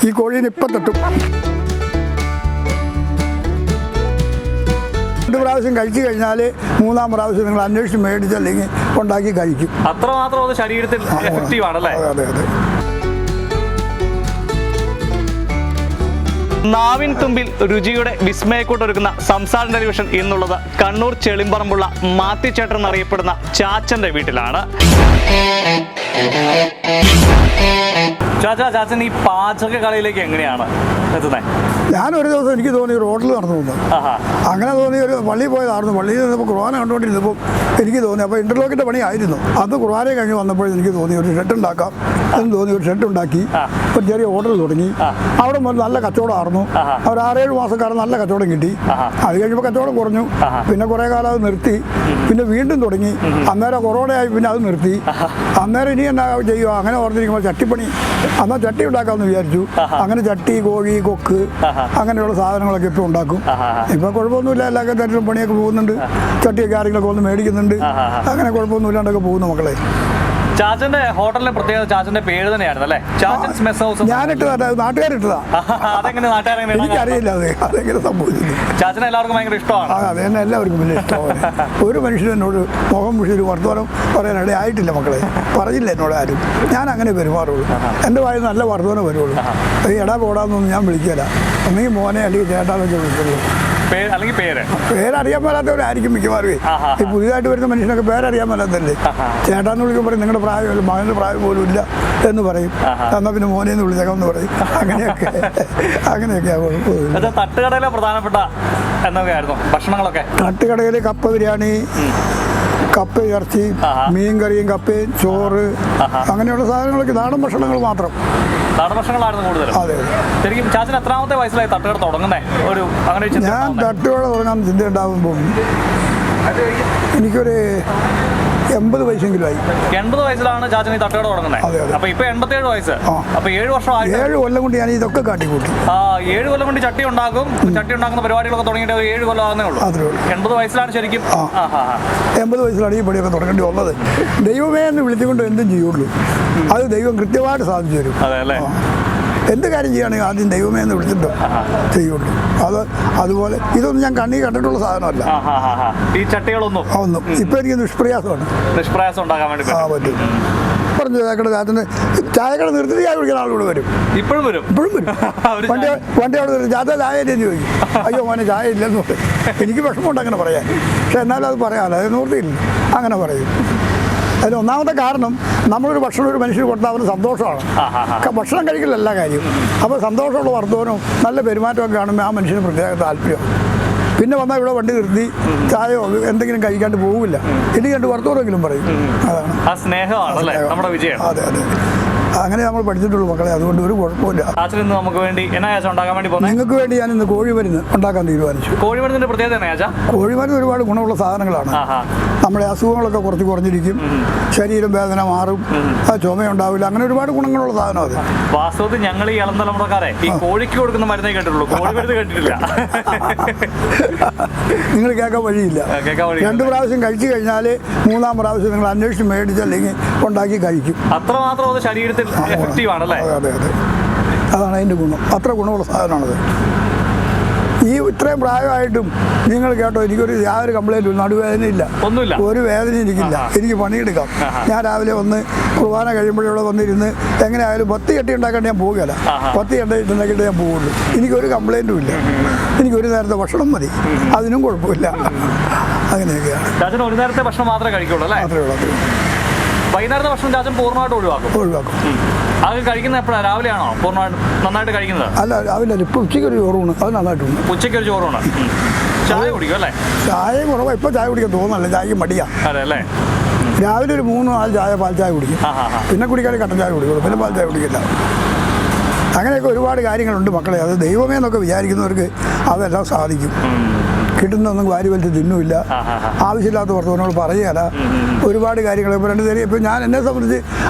ഈ കോഴീനെ ഇപ്പം തട്ടും. 2 പ്രാവശ്യം കഴിച്ചു കഴിഞ്ഞാൽ 3-ാം പ്രാവശ്യം നിങ്ങൾ അന്വേഷിച്ച് മേടിച്ചല്ലെങ്കിൽ ഉണ്ടാക്കി കഴിക്കും. അത്രമാത്രം അത് ശരീരത്തിൽ എഫക്റ്റീവ് ആണല്ലേ? അതെ അതെ. നാവിൻ തുമ്പിൽ രുചിയുടെ വിസ്മയക്കൂട്ടൊരുക്കുന്ന സംസാരം ടെലിവിഷൻ എന്നുള്ളത് കണ്ണൂർ ചെളിമ്പറമ്പുള്ള മാത്തിച്ചേട്ടൻ എന്നറിയപ്പെടുന്ന ചാച്ചന്റെ വീട്ടിലാണ്. ചാച്ചൻ ഈ പാചക കലയിലേക്ക് എങ്ങനെയാണ് എത്തുന്നത്? ഞാനൊരു ദിവസം എനിക്ക് തോന്നി റോഡിൽ നടന്നു പോകുന്നു. അങ്ങനെ തോന്നി ഒരു പള്ളിയിൽ പോയതായിരുന്നു. പള്ളിയിൽ നിന്നപ്പോൾ കുർബാന കണ്ടുകൊണ്ടിരുന്നപ്പോൾ എനിക്ക് തോന്നി, അപ്പോൾ ഇന്റർലോക്കിന്റെ പണി ആയിരുന്നു. അന്ന് കുർബാന കഴിഞ്ഞ് വന്നപ്പോൾ എനിക്ക് തോന്നി ഒരു ഷെഡ് ഉണ്ടാക്കാം എന്ന് തോന്നി. ഒരു ഷെഡ് ഉണ്ടാക്കി ഒരു ചെറിയ ഓർഡർ തുടങ്ങി. അവിടെ മുതൽ നല്ല കച്ചവടമായിരുന്നു. അവർ 6-7 മാസക്കാരൻ നല്ല കച്ചവടം കിട്ടി. അത് കഴിഞ്ഞപ്പോൾ കച്ചവടം കുറഞ്ഞു. പിന്നെ കുറേ കാലം അത് നിർത്തി. പിന്നെ വീണ്ടും തുടങ്ങി. അന്നേരം കൊറോണയായി പിന്നെ അത് നിർത്തി. അന്നേരം ഇനി എന്നാ ചെയ്യുക? അങ്ങനെ ഓർത്തിരിക്കുമ്പോൾ ചട്ടിപ്പണി, എന്നാൽ ചട്ടി ഉണ്ടാക്കാമെന്ന് വിചാരിച്ചു. അങ്ങനെ ചട്ടി, കോഴി, കൊക്ക് അങ്ങനെയുള്ള സാധനങ്ങളൊക്കെ ഇപ്പോൾ ഉണ്ടാക്കും. ഇപ്പം കുഴപ്പമൊന്നുമില്ല, എല്ലാ തരത്തിലും പണിയൊക്കെ പോകുന്നുണ്ട്. ചട്ടിയൊക്കെ ആരെങ്കിലുമൊക്കെ ഒന്ന് മേടിക്കുന്നുണ്ട്. അങ്ങനെ കുഴപ്പമൊന്നുമില്ലാണ്ടൊക്കെ പോകുന്നു മക്കളെ. ചാച്ചന്റെ ഹോട്ടലിലെ പ്രത്യേകത ചാച്ചന്റെ പേര് തന്നെയായിരുന്നു അല്ലേ? ചാച്ചൻസ് മെസ് ഹൗസ്. ഞാനിട്ടതാ, നാട്ടുകാരിട്ടതാ. അതെങ്ങനെ നാട്ടുകാരെ? എനിക്കറിയില്ല അതെങ്ങനെ സംഭവിച്ചില്ല. ചാച്ചനെ എല്ലാവർക്കും ഭയങ്കര ഇഷ്ടമാണ്. അത് തന്നെ എല്ലാവർക്കും വലിയ ഇഷ്ടമാണ്. ഒരു മനുഷ്യൻ എന്നോട് മുഖം മുഷിയൊരു വർത്തമാനം പറയാനിടെ ആയിട്ടില്ല മക്കളെ. പറഞ്ഞില്ല എന്നോട് ആരും. ഞാൻ അങ്ങനെ പെരുമാറുള്ളൂ. എൻ്റെ വായിൽ നല്ല വർത്തമാനം വരുള്ളൂ. ഈ എടാ പോടാന്നൊന്നും ഞാൻ വിളിക്കില്ല. ഒന്നെങ്കിൽ മോനെ അല്ലെങ്കിൽ ചേട്ടാന്നൊക്കെ വിളിക്കുള്ളൂ. പേരറിയാൻ മേലാത്തവരായിരിക്കും മിക്കവാറും. ഈ പുതിയതായിട്ട് വരുന്ന മനുഷ്യനൊക്കെ പേരറിയാൻ മേലാത്തല്ലേ. ചേട്ടാന്ന് വിളിക്കുമ്പോൾ നിങ്ങളുടെ പ്രായമല്ല, മകൻ്റെ പ്രായം പോലും ഇല്ല എന്ന് പറയും. എന്നാൽ പിന്നെ മോനെ എന്ന് വിളിച്ചേക്കാമെന്ന് പറയും. അങ്ങനെയൊക്കെയാണ് കുഴപ്പമില്ല. തട്ടുകടയിലെ പ്രധാനപ്പെട്ട എന്തൊക്കെയായിരുന്നു ഭക്ഷണങ്ങളൊക്കെ? തട്ടുകടയിൽ കപ്പ ബിരിയാണി, കപ്പ ഇറച്ചി, മീൻ കറിയും കപ്പയും ചോറ്, അങ്ങനെയുള്ള സാധനങ്ങളൊക്കെ നാടൻ ഭക്ഷണങ്ങൾ മാത്രം. നാടൻ ഭക്ഷണങ്ങളായിരുന്നു കൂടുതൽ. അതെ. ശരിക്കും ചാച്ചൻ എത്രാമത്തെ വയസ്സിലായി തട്ടുകട തുടങ്ങുന്നേ? ഞാൻ തട്ടുകട തുടങ്ങാൻ ചിന്ത ഉണ്ടാകുമ്പോൾ എനിക്കൊരു 80 വയസ്സെങ്കിലും ആയി. 80 വയസ്സിലാണ് ചാച്ചൻ ഈ തട്ടുകട തുടങ്ങുന്നത്. അപ്പൊ ഇപ്പൊ 87 വയസ്സ്. അപ്പൊ 7 വർഷം 7 കൊല്ലം കൊണ്ട് ഞാൻ ഇതൊക്കെ കാട്ടിക്കൂട്ടി. 7 കൊല്ലം കൊണ്ട് ചട്ടി ഉണ്ടാക്കും. ചട്ടി ഉണ്ടാക്കുന്ന പരിപാടികളൊക്കെ തുടങ്ങിയിട്ട് 7 കൊല്ലം ആകുന്നേ ഉള്ളൂ. 80 വയസ്സിലാണ് ശരിക്കും. 80 വയസ്സിലാണ് ഈ പണിയൊക്കെ തുടങ്ങേണ്ടി വന്നത്. ദൈവമേ എന്ന് വിളിച്ചുകൊണ്ട് എന്തും ചെയ്യുള്ളൂ. അത് ദൈവം കൃത്യമായിട്ട് സാധിച്ചു തരും. അതെ അല്ലേ? എന്ത് കാര്യം ചെയ്യുകയാണെങ്കിൽ ആദ്യം ദൈവമേ എന്ന് വിളിച്ചിട്ട് ചെയ്യുള്ളൂ. അതുപോലെ ഇതൊന്നും ഞാൻ കണ്ണി കണ്ടിട്ടുള്ള സാധനമല്ല ഈ ചട്ടികളൊന്നും. ഇപ്പൊ എനിക്ക് നിഷ്പ്രയാസം ഉണ്ടാക്കാൻ വേണ്ടി പറ്റും. പറഞ്ഞു ചായക്കട നിർത്തി ചായ കുടിക്കുന്ന ആളുകൾ വരും. ഇപ്പോഴും വരും. വണ്ടി അവിടെ നിർത്തി ചാത്ത ചായ ഇല്ലെന്ന് ചോദിക്കും. അയ്യോ മോനെ ചായ ഇല്ലെന്ന് പറയും. എനിക്ക് വിഷമമുണ്ട് അങ്ങനെ പറയാൻ. പക്ഷെ എന്നാലും അത് പറയാമല്ലോ, അത് നിവൃത്തിയില്ല. അങ്ങനെ പറയും. അതിന് ഒന്നാമത്തെ കാരണം നമ്മളൊരു ഭക്ഷണം ഒരു മനുഷ്യന് കൊടുത്താൽ അവന് സന്തോഷമാണ്. ഭക്ഷണം കഴിക്കലല്ല കാര്യം. അപ്പോൾ സന്തോഷമുള്ള വർദ്ധനവും നല്ല പെരുമാറ്റമൊക്കെ കാണുമ്പോൾ ആ മനുഷ്യന് പ്രത്യേക താല്പര്യം. പിന്നെ വന്നാൽ ഇവിടെ വണ്ടി നിർത്തി ചായയോ എന്തെങ്കിലും കഴിക്കാണ്ട് പോകില്ല. ഇനി കണ്ട് വർദ്ധനെങ്കിലും പറയും. അതാണ് സ്നേഹമാണ് നമ്മുടെ വിജയം. അതെ അതെ, അങ്ങനെ നമ്മൾ പഠിച്ചിട്ടുള്ളൂ മക്കളെ. അതുകൊണ്ട് ഒരു കുഴപ്പമില്ല. നമുക്ക് വേണ്ടി നിങ്ങൾക്ക് വേണ്ടി ഞാൻ ഇന്ന് കോഴിമരുന്ന് ഉണ്ടാക്കാൻ തീരുമാനിച്ചു. കോഴിമരുന്നിന്റെ പ്രത്യേകത? കോഴിമരുന്ന് ഒരുപാട് ഗുണമുള്ള സാധനങ്ങളാണ്. നമ്മുടെ അസുഖങ്ങളൊക്കെ കുറച്ച് കുറഞ്ഞിരിക്കും. ശരീരം വേദന മാറും. ചുമയുണ്ടാവില്ല. അങ്ങനെ ഒരുപാട് ഗുണങ്ങളുള്ള സാധനം അത്. വാസ്തവത്തിൽ ഞങ്ങൾ ഈ ഇളം തലമുറക്കാരെ ഈ കോഴിക്ക് കൊടുക്കുന്ന മരുന്നേ കേട്ടിട്ടുള്ളൂ. കോഴിമരുന്ന് കേട്ടിട്ടില്ല. നിങ്ങൾ കേൾക്കാൻ വഴിയില്ല. 2 പ്രാവശ്യം കഴിച്ചു കഴിഞ്ഞാൽ 3-ാം പ്രാവശ്യം നിങ്ങൾ അന്വേഷിച്ച് മേടിച്ചല്ലെങ്കിൽ ഉണ്ടാക്കി കഴിക്കും. അത്രമാത്രം അത് ശരീരത്തിൽ എഫക്റ്റീവ് ആണല്ലേ? അതെ അതെ, അതാണ് അതിൻ്റെ ഗുണം. അത്ര ഗുണമുള്ള സാധനമാണത്. ഈ ഇത്രയും പ്രായമായിട്ടും നിങ്ങൾ കേട്ടോ, എനിക്കൊരു യാതൊരു കംപ്ലൈൻറ്റും നടുവേദനയില്ല, ഒന്നുമില്ല, ഒരു വേദനയും എനിക്കില്ല. എനിക്ക് പണിയെടുക്കാം. ഞാൻ രാവിലെ വന്ന് കുർബാന കഴിയുമ്പോഴിവിടെ വന്നിരുന്ന് എങ്ങനെയായാലും 10 ചട്ടി ഉണ്ടാക്കാണ്ട് ഞാൻ പോവുകയല്ല. 10 ചട്ടി ഉണ്ടാക്കിയിട്ട് ഞാൻ പോവുള്ളൂ. എനിക്കൊരു കംപ്ലൈൻറ്റും ഇല്ല. എനിക്കൊരു നേരത്തെ ഭക്ഷണം മതി, അതിനും കുഴപ്പമില്ല. അങ്ങനെയൊക്കെയാണ്. ഒരു നേരത്തെ ഭക്ഷണം മാത്രമേ കഴിക്കുള്ളൂ അല്ലേ? മാത്രമേ ഉള്ളൂ. വൈകുന്നേരത്തെ ഭക്ഷണം ചാച്ചൻ പൂർണ്ണമായിട്ട് ഒഴിവാക്കും. അത് കഴിക്കുന്നത് എപ്പോഴാണ്? രാവിലെയാണോ പൂർണ്ണമായിട്ട് നന്നായിട്ട് കഴിക്കുന്നത്? അല്ല, രാവിലെ ഇപ്പം ഉച്ചയ്ക്കൊരു ചോറൂണ്, അത് നന്നായിട്ടുണ്ട്. ഉച്ചയ്ക്കൊരു ചോറൂണ്. ചായ കുടിക്കും അല്ലേ? ചായ കുറവാണ്. ഇപ്പം ചായ കുടിക്കാൻ തോന്നല്ല, ചായക്ക് മടിയാ. അതെ അല്ലേ? രാവിലെ ഒരു 3-4 ചായ പാൽ ചായ കുടിക്കും. പിന്നെ കുടിക്കാതെ കട്ടൻ ചായ കുടിക്കുള്ളൂ. പിന്നെ പാൽ ചായ കുടിക്കില്ല. അങ്ങനെയൊക്കെ ഒരുപാട് കാര്യങ്ങളുണ്ട് മക്കളെ. അത് ദൈവമേ എന്നൊക്കെ വിചാരിക്കുന്നവർക്ക് അതെല്ലാം സാധിക്കും. കിട്ടുന്നൊന്നും വാരി വലിച്ച് തിന്നുമില്ല. ആവശ്യമില്ലാത്ത വർത്തമാനങ്ങൾ പറയുകയല്ല. ഒരുപാട് കാര്യങ്ങൾ ഇപ്പോൾ 2 ഇപ്പം ഞാൻ എന്നെ സംബന്ധിച്ച്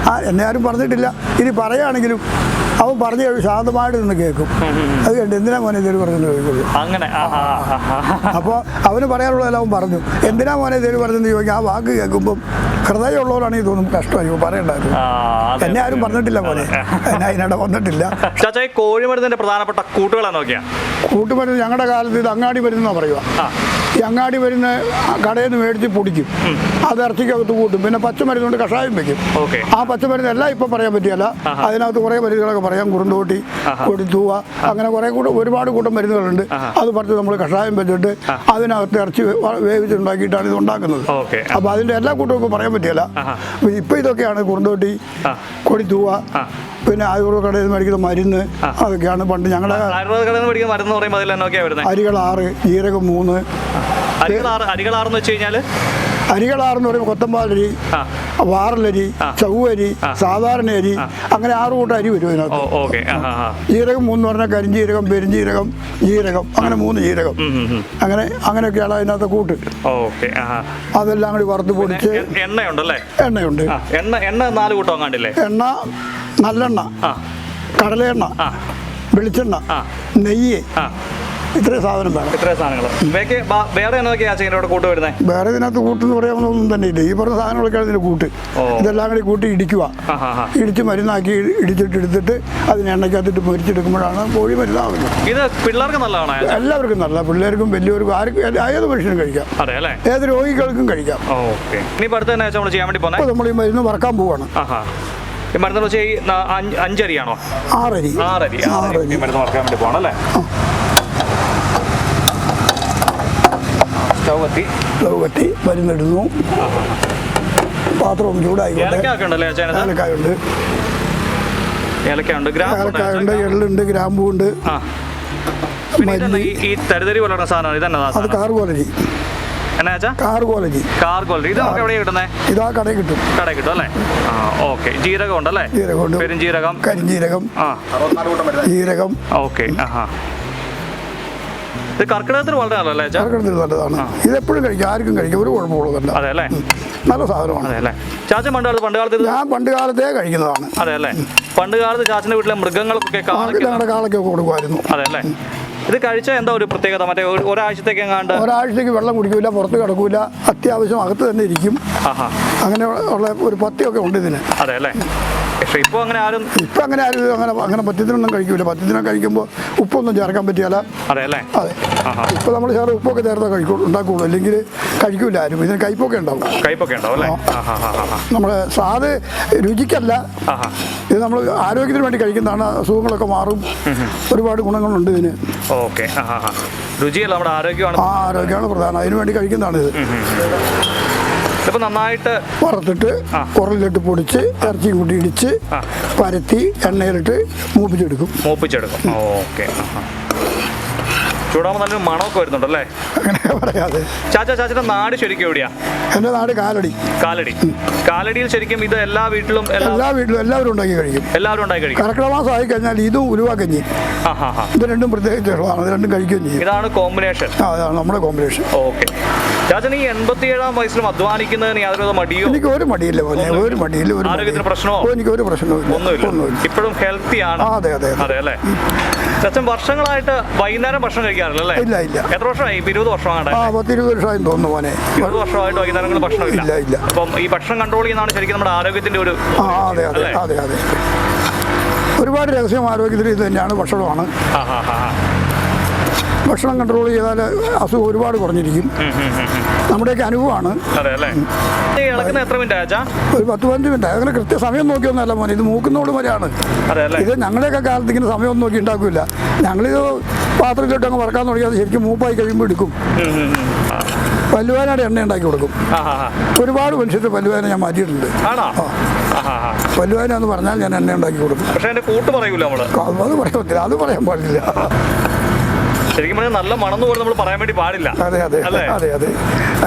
എന്നെ ആരും പറഞ്ഞിട്ടില്ല. ഇനി പറയുകയാണെങ്കിലും അവൻ പറഞ്ഞു ശാന്തമായിട്ട് നിന്ന് കേൾക്കും. അത് കണ്ട് എന്തിനാ മോനെ തേര് പറഞ്ഞെന്ന് ചോദിക്കുള്ളൂ. അങ്ങനെ അപ്പോൾ അവന് പറയാനുള്ളതെല്ലാം അവൻ പറഞ്ഞു. എന്തിനാ മോനെ തേര് പറഞ്ഞെന്ന് ചോദിക്കും. ആ വാക്ക് കേൾക്കുമ്പം ഹൃദയമുള്ളവരാണെങ്കിൽ തോന്നും കഷ്ടമായി പറയണ്ടായിരുന്നു. എന്നെ ആരും പറഞ്ഞിട്ടില്ല പോലെ, എന്നെ അതിനിടെ വന്നിട്ടില്ല. ചാച്ചാ, ഈ കോഴിമരുന്നിന്റെ പ്രധാനപ്പെട്ട കൂട്ടുകളെ നോക്കിയാ കൂട്ടുമരുന്ന് ഞങ്ങളുടെ കാലത്ത് ഇത് അങ്ങാടി മരുന്നാ പറയുക. ഈ അങ്ങാടി മരുന്ന് കടയിൽ നിന്ന് മേടിച്ച് പൊടിക്കും, അത് ഇറച്ചിക്കകത്ത് കൂട്ടും. പിന്നെ പച്ചമരുന്ന് കൊണ്ട് കഷായം വെക്കും. ആ പച്ചമരുന്ന് എല്ലാം ഇപ്പം പറയാൻ പറ്റിയല്ല. അതിനകത്ത് കുറേ മരുന്നുകളൊക്കെ പറയാം. കുറുന്തോട്ടി, കൊടിത്തൂവ, അങ്ങനെ കുറേ ഒരുപാട് കൂട്ടം മരുന്നുകളുണ്ട്. അത് പറഞ്ഞ് നമ്മൾ കഷായം വെച്ചിട്ട് അതിനകത്ത് ഇറച്ചി വേവിച്ചുണ്ടാക്കിയിട്ടാണ് ഇത് ഉണ്ടാക്കുന്നത്. അപ്പോൾ അതിൻ്റെ എല്ലാ കൂട്ടവും ഇപ്പം പറയാൻ പറ്റിയല്ല. ഇപ്പം ഇതൊക്കെയാണ് കുറുന്തോട്ടി, കൊടിത്തൂവ, പിന്നെ ആയുർവേദ കടയിൽ നിന്ന് മേടിക്കുന്ന മരുന്ന്, അതൊക്കെയാണ് പണ്ട് ഞങ്ങളുടെ അരികൾ 6, ജീരകം 3. അരികളാറെന്ന് വെച്ച് കഴിഞ്ഞാൽ അരികളാറെന്ന് പറയുമ്പോൾ കൊത്തമ്പാലരി, വാറലരി, ചവ്വരി, സാധാരണ അരി, അങ്ങനെ 6 കൂട്ടം അരി വരും ഇതിനകത്ത്. ജീരകം 3 എന്ന് പറഞ്ഞാൽ കരിഞ്ജീരകം, പെരുംജീരകം, ജീരകം, അങ്ങനെ 3 ജീരകം, അങ്ങനെയൊക്കെയാണ് അതിനകത്ത് കൂട്ട്. അതെല്ലാം കൂടി വറുത്ത് പൊടിച്ച്. എണ്ണയുണ്ടല്ലേ? എണ്ണയുണ്ട്. എണ്ണ 4 കൂട്ടം കണ്ടില്ലേ? എണ്ണ, നല്ലെണ്ണ, കടലെണ്ണ, വെളിച്ചെണ്ണ, നെയ്യ്, ഇത്രയും സാധനം വേണം. ഇത്രയും സാധനങ്ങൾ. വേറെ ഇതിനകത്ത് കൂട്ടെന്ന് പറയാനൊന്നും തന്നെ ഇല്ല. ഈ പറഞ്ഞ സാധനങ്ങളൊക്കെയാണ് ഇതിന് കൂട്ട്. ഇതെല്ലാം കൂടി കൂട്ടി ഇടിക്കുക. ഇടിച്ച് മരുന്നാക്കി എടുത്തിട്ട് അതിന് എണ്ണയ്ക്കകത്തിട്ട് പൊരിച്ചെടുക്കുമ്പോഴാണ് കോഴി മരുന്നാവുന്നത്. ഇത് പിള്ളേർക്ക് നല്ലതാണ്. എല്ലാവർക്കും നല്ല, പിള്ളേർക്കും വലിയവർക്കും ആർക്കും ഏത് മനുഷ്യനും കഴിക്കാം. ഏത് രോഗികൾക്കും കഴിക്കാം. നമ്മൾ ഈ മരുന്ന് വറക്കാൻ പോവാണ്. മരുന്ന് 5 അരിയാണോ? 6 അരി. മരുന്ന് വറക്കാൻ വേണ്ടി പോകണം അല്ലേ? സ്റ്റൗ കത്തി മരുന്നിടുന്നു. പാത്രം ചൂടായിക്കോട്ടെ. ഏലക്കായുണ്ട്, എള്ളുണ്ട്, ഗ്രാമ്പുണ്ട്. ഈ തരിതരി പോലുള്ള സാധനം അത് കാർഗോലരി. ഇതാ കടയിൽ കിട്ടും. അല്ലേ? ജീരകം ഉണ്ടല്ലേ? പെരുംജീരകം, കരിഞ്ജീരകം, ജീരകം. ഇത് കർക്കിടകത്തിന് വളരെ നല്ലതല്ലേ? കർക്കിടകത്തിന് നല്ലതാണ്. ഇതെപ്പോഴും കഴിക്കാം, ആർക്കും കഴിക്കാം, ഒരു കുഴപ്പമുള്ളതല്ല. അതെ അല്ലേ? നല്ല സാധനമാണ്. ചാച്ചൻ പണ്ട് കാലത്ത് ഞാൻ പണ്ട് കാലത്തേ കഴിക്കുന്നതാണ്. അതെ അല്ലേ? പണ്ട് കാലത്ത് ചാച്ചന്റെ വീട്ടിലെ മൃഗങ്ങൾക്കൊക്കെ കാളൊക്കെ കൊടുക്കുമായിരുന്നു. അതെ അല്ലേ? ഇത് കഴിച്ചാൽ എന്താ ഒരു പ്രത്യേകത? മറ്റേ ഒരാഴ്ചത്തേക്ക് വെള്ളം കുടിക്കൂല, പുറത്ത് കിടക്കൂല, അത്യാവശ്യം അകത്ത് തന്നെ ഇരിക്കും. അങ്ങനെ ഉള്ള ഒരു പഥ്യമൊക്കെ ഉണ്ട് ഇതിന്. അതെ അല്ലേ? ഇപ്പൊ അങ്ങനെ ആരും അങ്ങനെ പത്യത്തിനൊന്നും കഴിക്കൂല. പത്യത്തിനെ കഴിക്കുമ്പോൾ ഉപ്പൊന്നും ചേർക്കാൻ പറ്റിയല്ല. അതെ അല്ലേ? അതെ. ഇപ്പൊ നമ്മൾ ചേർത്ത് ഉപ്പൊക്കെ ചേർത്താൽ ഉണ്ടാക്കുള്ളൂ, അല്ലെങ്കിൽ കഴിക്കൂല ആരും. ഇതിന് കയ്പൊക്കെ ഉണ്ടാവും. നമ്മുടെ സ്വാദ് രുചിക്കല്ല, ഇത് നമ്മൾ ആരോഗ്യത്തിന് വേണ്ടി കഴിക്കുന്നതാണ്. അസുഖങ്ങളൊക്കെ മാറും, ഒരുപാട് ഗുണങ്ങളുണ്ട് ഇതിന്. രുചിയല്ല, നമ്മുടെ ആരോഗ്യമാണ് പ്രധാനം. അതിനു വേണ്ടി കഴിക്കുന്നതാണ് ഇത്. ഇപ്പൊ നന്നായിട്ട് വറുത്തിട്ട് ഉരലിലിട്ട് പൊടിച്ച് ഇറച്ചിയും കൂട്ടി ഇടിച്ച് പരത്തി എണ്ണയിലിട്ട് മൂപ്പിച്ചെടുക്കും. ചൂടാകുമ്പോൾ നല്ലൊരു മണമൊക്കെ വരുന്നുണ്ടല്ലേ? അങ്ങനെ പറയാതെ. ചാച്ചന്റെ നാട് ശരിക്കും എവിടെയാ? എന്റെ നാട് കാലടി. കാലടിയിൽ ശരിക്കും ഇത് എല്ലാ വീട്ടിലും എല്ലാവരും ഉണ്ടാക്കി കഴിക്കും. കർക്കിടക മാസം ആയി കഴിഞ്ഞാൽ ഇതും ഉലുവാക്കഞ്ഞി, ഇത് രണ്ടും പ്രത്യേകിച്ചുള്ളതാണ്. ഇത് രണ്ടും കഴിക്കുകയും ചെയ്യും. ഇതാണ് കോമ്പിനേഷൻ. അതാണ് നമ്മുടെ കോമ്പിനേഷൻ. ചാച്ചൻ ഈ 87-ാം വയസ്സിലും അധ്വാനിക്കുന്നതിന് യാതൊരു മടിയോ? എനിക്ക് ഒരു മടിയില്ല പോലെ, ഒരു മടിയില്ല. ആരോഗ്യത്തിന് പ്രശ്നമോ? എനിക്ക് ഒരു പ്രശ്നവും ഒന്നുമില്ല. ഇപ്പോഴും ഹെൽത്തി ആണ്. അതെ അല്ലേ? ചാച്ചൻ വർഷങ്ങളായിട്ട് വൈകുന്നേരം ഭക്ഷണം കഴിക്കാറില്ല? ഇല്ല. എത്ര വർഷമായി? 20 വർഷമാണ്. 20 വർഷമായി തോന്നുന്നു മോനെ. 20 വർഷമായിട്ട് വൈകുന്നേരങ്ങളിൽ ഭക്ഷണം ഇല്ല. അപ്പം ഈ ഭക്ഷണം കൺട്രോൾ ചെയ്യുന്നതാണ് ശരിക്കും നമ്മുടെ ആരോഗ്യത്തിന്റെ ഒരു. അതെ. ഒരുപാട് രഹസ്യം ആരോഗ്യത്തിന് ഇത് തന്നെയാണ്, ഭക്ഷണമാണ്. ഭക്ഷണം കൺട്രോൾ ചെയ്താൽ അസുഖം ഒരുപാട് കുറഞ്ഞിരിക്കും. നമ്മുടെയൊക്കെ അനുഭവമാണ്. ഒരു 10-15 മിനിറ്റ്. അങ്ങനെ കൃത്യസമയം നോക്കിയൊന്നല്ല മോനെ, ഇത് മൂക്കുന്നോട് വരെയാണ്. ഇത് ഞങ്ങളുടെയൊക്കെ കാലത്ത് ഇങ്ങനെ സമയം നോക്കി ഉണ്ടാക്കില്ല. ഞങ്ങളിത് പാത്രത്തിലിട്ട് അങ്ങ് വറക്കാൻ തുടങ്ങിയാൽ ശരിക്കും മൂപ്പായി കഴിയുമ്പോൾ എടുക്കും. പല്ലുവേനയുടെ എണ്ണ ഉണ്ടാക്കി കൊടുക്കും. ഒരുപാട് മനുഷ്യരുടെ പല്ലുവേന ഞാൻ മാറ്റിയിട്ടുണ്ട്. പല്ലുവേന എന്ന് പറഞ്ഞാൽ ഞാൻ എണ്ണ ഉണ്ടാക്കി കൊടുക്കും. അത് പറയാൻ പാടില്ല. ശരിക്കും പറഞ്ഞാൽ നല്ല മണം പോലും നമ്മൾ പറയാൻ വേണ്ടി പാടില്ല. അതെ.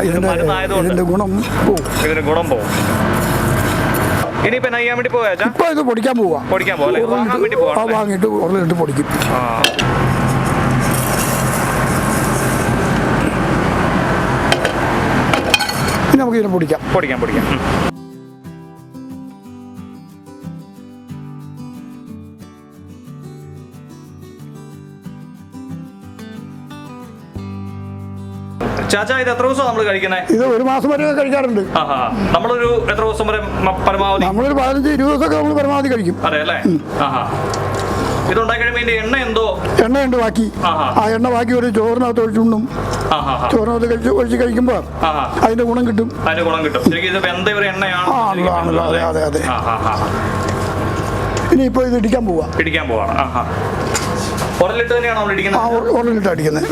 ഇതിന്റെ ഗുണം പോവും. ഇനിയിപ്പോ ചെയ്യാൻ വേണ്ടി പോയാ ഇപ്പൊ ഇത് പൊടിക്കാൻ പോവാ. വാങ്ങിയിട്ട് ഉരുളിട്ട് പൊടിക്കും. നമുക്ക് ഇതിനെ പൊടിക്കാം. ചാച്ചാ ഇത് എത്ര ദിവസം നമ്മൾ കഴിക്കുന്നത്? ഇത് ഒരു മാസം വരെ കഴിക്കാറുണ്ട്. നമ്മളൊരു എത്ര ദിവസം വരെ പരമാവധി? നമ്മളൊരു 15-20 ദിവസമൊക്കെ നമ്മൾ പരമാവധി കഴിക്കും. അതെ അല്ലേ? ഇതുണ്ടാക്കി കഴിയുമ്പോൾ എണ്ണ എണ്ണയുണ്ട് ബാക്കി. ആ എണ്ണ ബാക്കി ഒരു ചോറിനകത്ത് ഒഴിച്ചുണ്ടും ചോറിനകത്ത് ഒഴിച്ച് കഴിക്കുമ്പോൾ അതിന്റെ ഗുണം കിട്ടും. ശരിക്കും ഇത് വെന്ത ഒരു എണ്ണയാണ്. അതെ അതെ. ഇനിയിപ്പോ ഇത് ഇടിക്കാൻ പോവാണ്. ഉടലിട്ട് തന്നെയാണോ നമ്മൾ ഇടിക്കുന്നത്? ഉടലിട്ട് അടിക്കുന്നത്.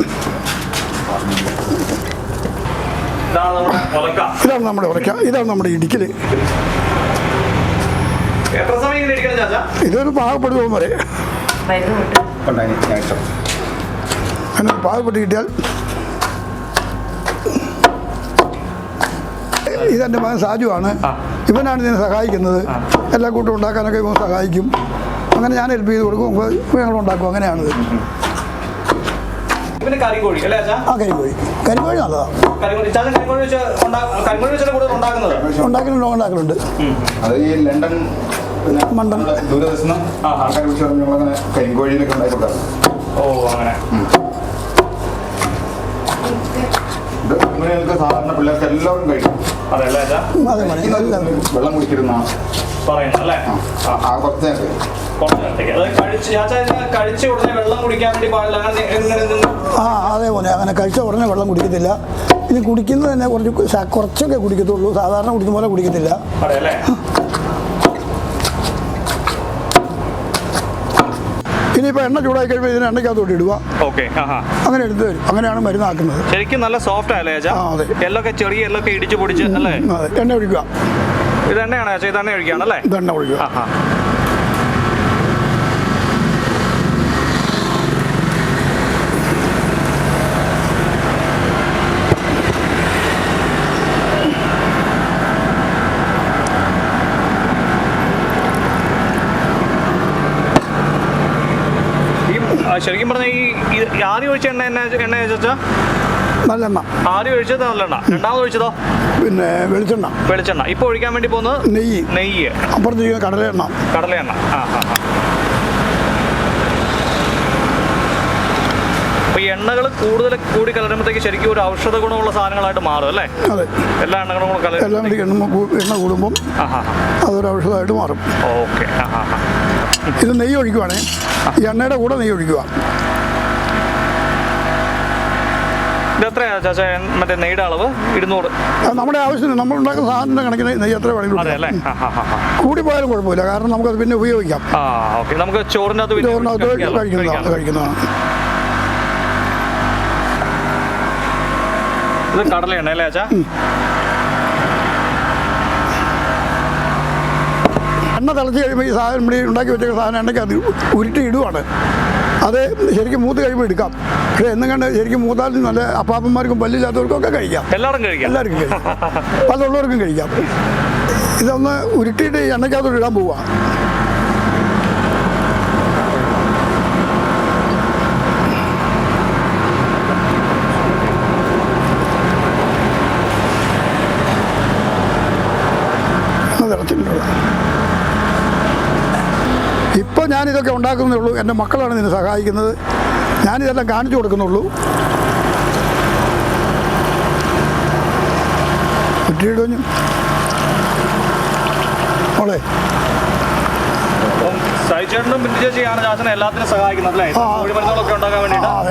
ഇതാണ് നമ്മുടെ ഉറക്ക. ഇതാണ് നമ്മുടെ ഇടിക്കല്. ഇതൊരു പാകപ്പെടും വരെ അങ്ങനെ പാകപ്പെട്ട് കിട്ടിയാൽ. ഇതെൻ്റെ മകൻ സാജുവാണ്. ഇവനാണ് ഇതിനെ സഹായിക്കുന്നത്. എല്ലാ കൂട്ടും ഉണ്ടാക്കാനൊക്കെ ഇവൻ സഹായിക്കും. അങ്ങനെ ഞാൻ ഹെൽപ്പ് ചെയ്ത് കൊടുക്കും. ഞങ്ങൾ ഉണ്ടാക്കും. അങ്ങനെയാണിത്. കരിക്കോഴി നല്ലതാണ്. ഉണ്ടാക്കലുണ്ട്. അത് ഈ ലണ്ടൻ മണ്ടൻ ദൂരദർശനം ആൾക്കാരെ വിളിച്ച് പറഞ്ഞങ്ങനെ കരിങ്കോഴിയിലൊക്കെ ഉണ്ടാക്കി കൊടുക്കാറ്. ഇത് കുഞ്ഞുങ്ങൾക്ക് സാധാരണ പിള്ളേർക്ക് എല്ലാവരും കഴിക്കും. വെള്ളം കുടിച്ചിരുന്ന കുറച്ച് അതേപോലെ അങ്ങനെ കഴിച്ച ഉടനെ വെള്ളം കുടിക്കത്തില്ല. ഇനി കുടിക്കുന്നത് തന്നെ കുറച്ചൊക്കെ കുടിക്കത്തുള്ളൂ. സാധാരണ കുടിക്കുന്ന പോലെ കുടിക്കത്തില്ല. ഇനിയിപ്പോൾ എണ്ണ ചൂടായി കഴിയുമ്പോൾ ഇതിന് എണ്ണയ്ക്കകത്തോട്ട് ഇടുക. അങ്ങനെ എടുത്ത് തരും. അങ്ങനെയാണ് മരുന്നാക്കുന്നത്. ശരിക്കും നല്ല സോഫ്റ്റ് ആയല്ലേ? അതെ. എല്ലൊക്കെ ചെറിയ എല്ലൊക്കെ ഇടിച്ച് പൊടിച്ച് അല്ലേ? അതെ. എണ്ണ ഒഴിക്കുക. ഇത് എണ്ണയാണ് ഇത് എണ്ണ ഒഴിക്കുകയാണല്ലേ? ഇത് എണ്ണ ഒഴിക്കുക. ശരിക്കും പറഞ്ഞാൽ ഈ ആദ്യം ഒഴിച്ച എണ്ണ ചോദിച്ചാ നല്ലെണ്ണ. ആദ്യം ഒഴിച്ചത് നല്ലെണ്ണ. രണ്ടാമത് ഒഴിച്ചതോ? പിന്നെ വെളിച്ചെണ്ണ. ഇപ്പൊ ഒഴിക്കാൻ വേണ്ടി പോകുന്നത് നെയ്യ്. അപ്പുറത്ത് കടലയെണ്ണ. അപ്പൊ ഈ എണ്ണകൾ കൂടുതൽ കൂടി കലരുമ്പോഴത്തേക്ക് ശരിക്കും ഒരു ഔഷധ ഗുണമുള്ള സാധനങ്ങളായിട്ട് മാറും അല്ലേ? അതെ. എല്ലാ എണ്ണകളും എണ്ണ കൂടുമ്പം അതൊരു ഔഷധമായിട്ട് മാറും. ഓക്കെ. ഇത് നെയ്യ് ഒഴിക്കുവാണേ. ഈ എണ്ണയുടെ കൂടെ നെയ്യ് ഒഴിക്കുക. ഇതെത്രയാ ചാച്ചാ മറ്റേ നെയ്യുടെ അളവ്? 200. നമ്മുടെ ആവശ്യത്തിന് നമ്മൾ ഉണ്ടാക്കുന്ന സാധനത്തിന്റെ കണക്കിന് നെയ്യ് എത്ര വേണമെങ്കിലും കൂടി പോയാലും കുഴപ്പമില്ല. കാരണം നമുക്കത് പിന്നെ ഉപയോഗിക്കാം. നമുക്ക് ചോറിനകത്ത് കഴിക്കുന്നതാണ്. ഇത് കടലയെണ്ണ അല്ലേ ചാച്ചാ? എണ്ണ തിളച്ച് കഴിയുമ്പോൾ ഈ സാധനം ഇവിടെ ഉണ്ടാക്കി വെച്ച സാധനം എണ്ണയ്ക്ക് അത് ഉരുട്ടി ഇടുവാണ്. അത് ശരിക്കും മൂത്ത് കഴിയുമ്പോൾ എടുക്കാം. പക്ഷേ എന്നും കണ്ട് ശരിക്കും മൂത്താലും നല്ല അപ്പാപ്പന്മാർക്കും പല്ലില്ലാത്തവർക്കും ഒക്കെ കഴിക്കാം. എല്ലാവർക്കും കഴിക്കാം. പല്ലുള്ളവർക്കും കഴിക്കാം. ഇതൊന്ന് ഉരുട്ടിയിട്ട് എണ്ണയ്ക്കകത്തോട്ട് ഇടാൻ പോവുക. ഇപ്പോൾ ഞാനിതൊക്കെ ഉണ്ടാക്കുന്നേ ഉള്ളൂ. എൻ്റെ മക്കളാണ് ഇതിനെ സഹായിക്കുന്നത്. ഞാനിതെല്ലാം കാണിച്ചു കൊടുക്കുന്നുള്ളൂ. കുട്ടിയിടഞ്ഞു മോളെ എല്ലാത്തിനും സഹായിക്കുന്നത്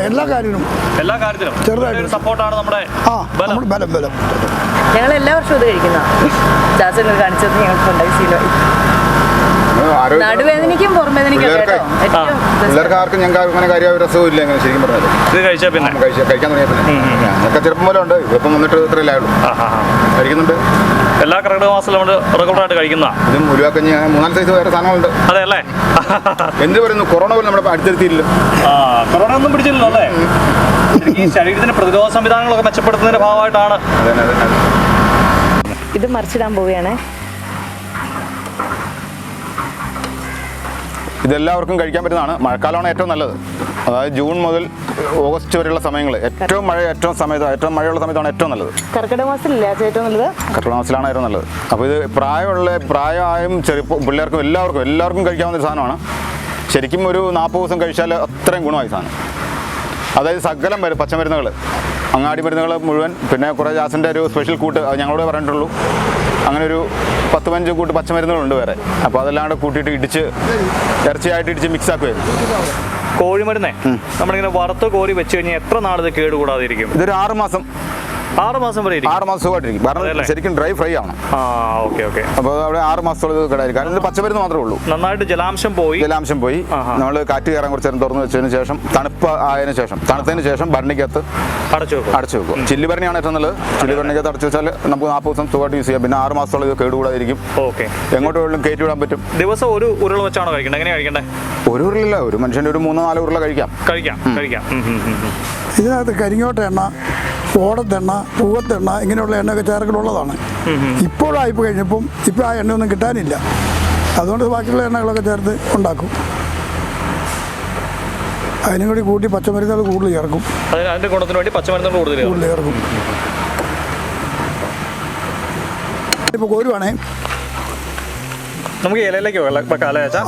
എല്ലാ കാര്യത്തിനും ചെറുതായിട്ട് സപ്പോർട്ടാണ് നമ്മുടെ ബലം. ഞങ്ങൾ എല്ലാ വർഷവും ഇത് കഴിക്കുന്ന ചാച്ചങ്ങൾ കാണിച്ചത് ഞങ്ങൾക്ക് ഉണ്ടായി ശീലമായി. നടുവേദനയ്ക്കും പുറംവേദനയ്ക്കും പിള്ളേർക്ക് ആർക്കും ഞങ്ങൾക്ക് അങ്ങനെ കാര്യമായ രസവും ഇല്ല. എങ്ങനെ ശരിക്കും പറഞ്ഞാൽ ഇത് കഴിച്ചാൽ പിന്നെ കഴിക്കാൻ തുടങ്ങിയ പിന്നെ ഞങ്ങൾക്ക് ചെറുപ്പം പോലെ ഉണ്ട്. ഇപ്പം വന്നിട്ട് ഇത്രയല്ലേ ആയുള്ളൂ. കഴിക്കുന്നുണ്ട്. എല്ലാ കർക്കിടക മാസത്തിലും നമ്മൾ റെഗുലറായിട്ട് കഴിക്കുന്ന ഇതും ഉരുവാക്കഞ്ഞി 3-4 സൈസ് വേറെ സാധനങ്ങളുണ്ട്. അതെ അല്ലേ? എന്ത് പറയുന്നു, കൊറോണ പോലും നമ്മുടെ അടുത്തെത്തിയില്ല. കൊറോണ ഒന്നും പിടിച്ചില്ലല്ലോ അല്ലേ? ഈ ശരീരത്തിന്റെ പ്രതിരോധ സംവിധാനങ്ങളൊക്കെ മെച്ചപ്പെടുത്തുന്നതിന്റെ ഭാഗമായിട്ടാണ്. ഇത് മറിച്ചിടാൻ പോവുകയാണേ. ഇതെല്ലാവർക്കും കഴിക്കാൻ പറ്റുന്നതാണ്. മഴക്കാലമാണ് ഏറ്റവും നല്ലത്. അതായത് ജൂൺ മുതൽ ഓഗസ്റ്റ് വരെയുള്ള സമയങ്ങൾ ഏറ്റവും മഴയുള്ള സമയത്താണ് ഏറ്റവും നല്ലത്. കർക്കിടക മാസത്തിലല്ലേ ഏറ്റവും നല്ലത്? കർക്കിടക മാസത്തിലാണ് ഏറ്റവും നല്ലത്. അപ്പോൾ ഇത് പ്രായമായും പിള്ളേർക്കും എല്ലാവർക്കും കഴിക്കാവുന്ന ഒരു സാധനമാണ്. ശരിക്കും ഒരു 40 ദിവസം കഴിച്ചാൽ അത്രയും ഗുണമായി സാധനം. അതായത് സകലം പച്ചമരുന്നുകൾ അങ്ങാടി മരുന്നുകൾ മുഴുവൻ, പിന്നെ കുറേ ജാസിൻ്റെ ഒരു സ്പെഷ്യൽ കൂട്ട് അത് ഞങ്ങളോട് പറഞ്ഞിട്ടുള്ളൂ. അങ്ങനെ ഒരു 10-15 കൂട്ട് പച്ചമരുന്നുകളുണ്ട് വേറെ. അപ്പോൾ അതെല്ലാം കൂടെ കൂട്ടിയിട്ട് ഇടിച്ച് ഇറച്ചിയായിട്ട് ഇടിച്ച് മിക്സ് ആക്കുമായിരുന്നു. കോഴിമരുന്നേ നമ്മളിങ്ങനെ വറുത്ത് കോരി വെച്ച് കഴിഞ്ഞാൽ എത്ര നാളിത് കേടുകൂടാതിരിക്കും? ഇതൊരു 6 മാസം 6 മാസം വരെ 6 മാസം സുഖമായിട്ടിരിക്കും. കാരണം ശരിക്കും ഡ്രൈ ഫ്രൈ ആണ്. Okay okay. അപ്പോൾ അവിടെ 6 മാസത്തോളം ഇത് കേടായിരിക്കും. കാരണം ഇത് പച്ചമരുന്ന് മാത്രമേ ഉള്ളൂ. നന്നായിട്ട് ജലാംശം പോയി നമ്മൾ കാറ്റ് കയറാൻ കുറച്ച് നേരം തുറന്ന് വെച്ചതിന് ശേഷം തണുത്തതിന് ശേഷം ഭരണിക്കകത്ത് അടച്ചു വെക്കും. ചില്ലി ഭരണിയാണ് ഏറ്റവും നല്ലത്. ചില്ലി ഭരണിക്കകത്ത് അടച്ചു വെച്ചാൽ നമുക്ക് 40 ദിവസം സുഖമായിട്ട് യൂസ് ചെയ്യാം. പിന്നെ 6 മാസത്തോളം ഇത് കേടുകൂടാതിരിക്കും. ഓക്കെ. എങ്ങോട്ട് വേണമെങ്കിലും കയറ്റി വിടാൻ പറ്റും. ദിവസം ഒരു ഉരുള വെച്ചാണോ കഴിക്കേണ്ടത്? എങ്ങനെയാണ് കഴിക്കേണ്ടത്? ഒരു ഉരുളില്ല, ഒരു മനുഷ്യൻ്റെ ഒരു 3-4 ഉരുള കഴിക്കാം. ഇതിനകത്ത് കരിങ്ങോട്ട എണ്ണ, ഓടത്തെണ്ണ, പൂവത്തെണ്ണ ഇങ്ങനെയുള്ള എണ്ണയൊക്കെ ചേർക്കലുള്ളതാണ്. ഇപ്പോഴായിപ്പോൾ കഴിഞ്ഞപ്പം ഇപ്പോൾ ആ എണ്ണയൊന്നും കിട്ടാനില്ല. അതുകൊണ്ട് ബാക്കിയുള്ള എണ്ണകളൊക്കെ ചേർത്ത് ഉണ്ടാക്കും. അതിനും കൂടി കൂട്ടി പച്ചമരുന്നുകൾ കൂടുതൽ ചേർക്കും. അതിന്റെ ഗുണത്തിന് വേണ്ടി പച്ചമരുന്നുകൾ കൂടുതൽ ചേർക്കും. ഇപ്പോൾ കോരുവാണേ നമുക്ക് ഇലയിലേക്ക്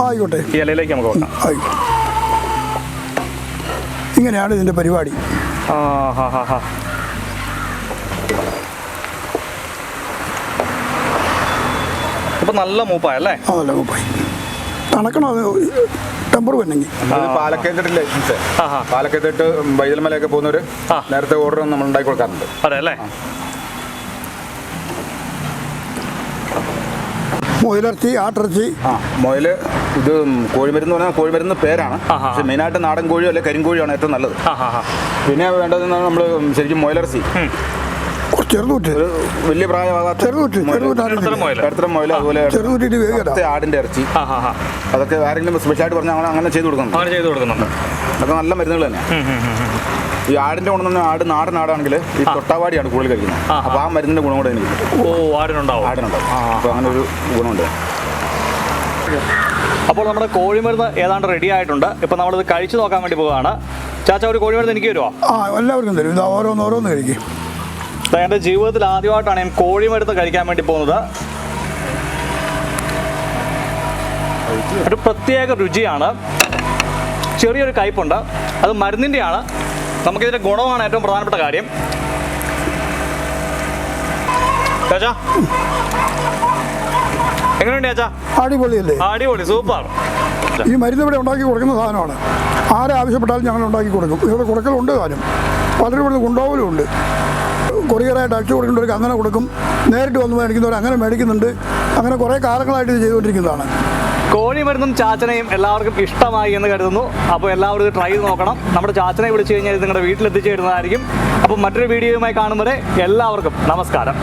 ആയിക്കോട്ടെ, ഇലയിലേക്ക് നമുക്ക് വെക്കാം. ആയിക്കോട്ടെ. ഇങ്ങനെയാണ് ഇതിൻ്റെ പരിപാടി. ഇപ്പൊ നല്ല മൂപ്പായല്ലേ? നല്ല മൂപ്പായി. തണുക്കണം, അത് ടെമ്പർ വന്നെങ്കിൽ. പാലക്കയത്തിട്ടില്ലേ ഷിൻസെ? പാലക്കയത്തിട്ട് വൈതൽമലയൊക്കെ പോകുന്നവര് നേരത്തെ ഓർഡർ നമ്മൾ ഉണ്ടാക്കി കൊടുക്കാറുണ്ട്. അതെ അല്ലേ? മുയലിറച്ചി, ആട്ടിറച്ചി. മുയല് ഇത് കോഴിമരുന്ന് പറഞ്ഞാൽ കോഴിമരുന്ന് പേരാണ്. പക്ഷെ മെയിനായിട്ട് നാടൻ കോഴി അല്ലെ കരിങ്കോഴിയാണ് ഏറ്റവും നല്ലത്. പിന്നെ വേണ്ടതെന്ന് നമ്മൾ ശരിക്കും മുയലിറച്ചി ചെറുതൂറ്റ്, വലിയ പ്രായമാകാത്ത ഇടത്തരം മുയൽ, അതുപോലെ ആടിന്റെ ഇറച്ചി, അതൊക്കെ ആരെങ്കിലും സ്പെഷ്യലായിട്ട് പറഞ്ഞാൽ അങ്ങനെ ചെയ്ത് കൊടുക്കുന്നുണ്ട്. അതൊക്കെ നല്ല മരുന്നുകൾ തന്നെയാണ്. ഈ ആടിന്റെ ഗുണം തന്നെ ആട് നാടൻ ആടാണെങ്കിൽ ഈ തൊട്ടാവാടിയാണ് കൂടുതൽ കഴിക്കുന്നത്. അപ്പോൾ ആ മരുന്നിന്റെ ഗുണം കൂടെ എനിക്ക് ആടിനുണ്ടാവും. അപ്പോൾ അങ്ങനെ ഒരു ഗുണമുണ്ട്. അപ്പോൾ നമ്മുടെ കോഴിമരുന്ന് ഏതാണ്ട് റെഡി ആയിട്ടുണ്ട്. ഇപ്പം നമ്മളിത് കഴിച്ചു നോക്കാൻ വേണ്ടി പോവുകയാണ്. ചാച്ച, ഒരു കോഴിമരുന്ന് എനിക്ക് തരുമോ? എല്ലാവർക്കും തരും. ഇത് ഓരോന്ന് കഴിക്കും. എൻ്റെ ജീവിതത്തിൽ ആദ്യമായിട്ടാണ് ഞാൻ കോഴിമരുന്ന് കഴിക്കാൻ വേണ്ടി പോകുന്നത്. ഒരു പ്രത്യേക രുചിയാണ്, ചെറിയൊരു കയ്പുണ്ട്. അത് മരുന്നിൻ്റെയാണ്. നമുക്കിതിൻ്റെ ഗുണമാണ് ഏറ്റവും പ്രധാനപ്പെട്ട കാര്യം. ചാച്ചാ എങ്ങനെയുണ്ട് ചാച്ചാ? അടിപൊളിയല്ലേ? അടിപൊളി, സൂപ്പർ. ഈ മരുന്ന് ഇവിടെ ഉണ്ടാക്കി കൊടുക്കുന്ന സാധനമാണ്. ആരാവശ്യപ്പെട്ടാലും ഞങ്ങൾ ഉണ്ടാക്കി കൊടുക്കും. ഇവിടെ കൊടുക്കലുണ്ട്. താനും പലരും ഇവിടെ കൊണ്ടുപോകലും ഉണ്ട്. കൊറിയറായിട്ട് അയച്ചു കൊടുക്കേണ്ടവർക്ക് അങ്ങനെ കൊടുക്കും. നേരിട്ട് വന്ന് മേടിക്കുന്നവർ അങ്ങനെ മേടിക്കുന്നുണ്ട്. അങ്ങനെ കുറേ കാലങ്ങളായിട്ട് ഇത് ചെയ്തുകൊണ്ടിരിക്കുന്നതാണ്. കോഴിമരുന്നും ചാച്ചനെയും എല്ലാവർക്കും ഇഷ്ടമായി എന്ന് കരുതുന്നു. അപ്പോൾ എല്ലാവരും ഇത് ട്രൈ ചെയ്ത് നോക്കണം. നമ്മുടെ ചാച്ചനെ വിളിച്ചു കഴിഞ്ഞാൽ ഇത് നിങ്ങളുടെ വീട്ടിലെത്തിച്ചു തരുന്നതായിരിക്കും. അപ്പം മറ്റൊരു വീഡിയോയുമായി കാണുമ്പോൾ എല്ലാവർക്കും നമസ്കാരം.